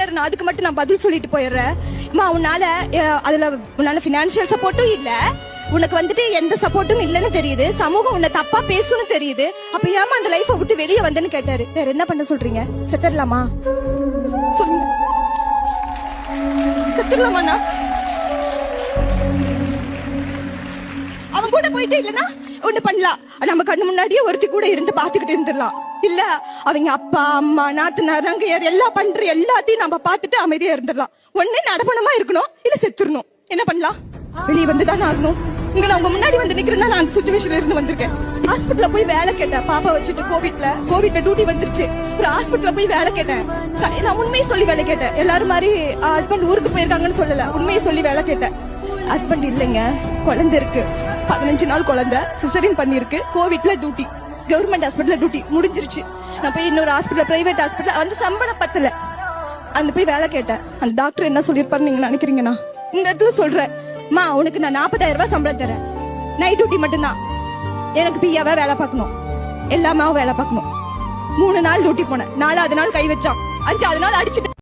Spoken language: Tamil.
கேக்குறாரு, நான் அதுக்கு மட்டும் நான் பதில் சொல்லிட்டு போயிடுறேன். உன்னால பினான்சியல் சப்போர்ட்டும் இல்ல, உனக்கு வந்துட்டு எந்த சப்போர்ட்டும் இல்லன்னு தெரியுது, சமூகம் உன்னை தப்பா பேசுன்னு தெரியுது, அப்ப ஏமா அந்த லைஃப விட்டு வெளியே வந்தேன்னு கேட்டாரு. வேற என்ன பண்ண சொல்றீங்க? செத்துடலாமா சொல்லுங்க, செத்துடலாமா? அவன் கூட போயிட்டு இல்லன்னா ஒண்ணு பண்ணலாம், நம்ம கண்ணு முன்னாடியே ஒருத்தி கூட இருந்து பாத்துக்கிட்டு இருந்துடலாம். இல்ல அவங்க அப்பா அம்மா நாத்தனார் அங்கையார் எல்லாம் பண்ற எல்லாத்தையும் நம்ம பாத்துட்டு அமைதியா இருந்துடலாம். ஒண்ணு நடப்பணமா இருக்கணும், இல்ல செத்துடணும். என்ன பண்ணலாம்? வெளியே வந்துதானே ஆகணும். இங்க நான் உங்க முன்னாடி வந்து நிக்கிறேன்னா நான் அந்த சிச்சுவேஷன்ல இருந்து வந்திருக்கேன். ஹாஸ்பிட்டல்ல போய் வேலை கேட்டேன், பாப்பா வச்சுட்டு கோவிட்ல டியூட்டி வந்துருச்சு. ஒரு ஹாஸ்பிட்டல்ல போய் வேலை கேட்டேன். நான் உண்மையை சொல்லி வேலை கேட்டேன். எல்லாரும் மாதிரி ஹஸ்பண்ட் ஊருக்கு போயிருக்காங்கன்னு சொல்லல, உண்மையை சொல்லி வேலை கேட்டேன். ஹஸ்பண்ட் இல்லைங்க, குழந்தை இருக்கு, 15 நாள் குழந்தை, சிசரின் பண்ணிருக்கு, கோவிட்ல டியூட்டி, கவர்மெண்ட் ஹாஸ்பிட்டல்ல டியூட்டி முடிஞ்சிருச்சு. நான் போய் இன்னொரு ஹாஸ்பிட்டல், பிரைவேட் ஹாஸ்பிட்டல், அந்த சம்பளம் பத்தல, அந்த போய் வேலை கேட்டேன். அந்த டாக்டர் என்ன சொல்லிருப்பாரு நீங்க நினைக்கிறீங்கன்னா? இந்த இடத்துல சொல்றேன், உனக்கு நான் 40,000 ரூபாய் சம்பளம் தரேன், நைட் டியூட்டி மட்டும்தான், எனக்கு பியாவா வேலை பார்க்கணும், எல்லாமே வேலை பார்க்கணும். 3 நாள் டியூட்டி போனேன், 4வது நாள் கை வச்சான், 5வது நாள் அடிச்சுட்டு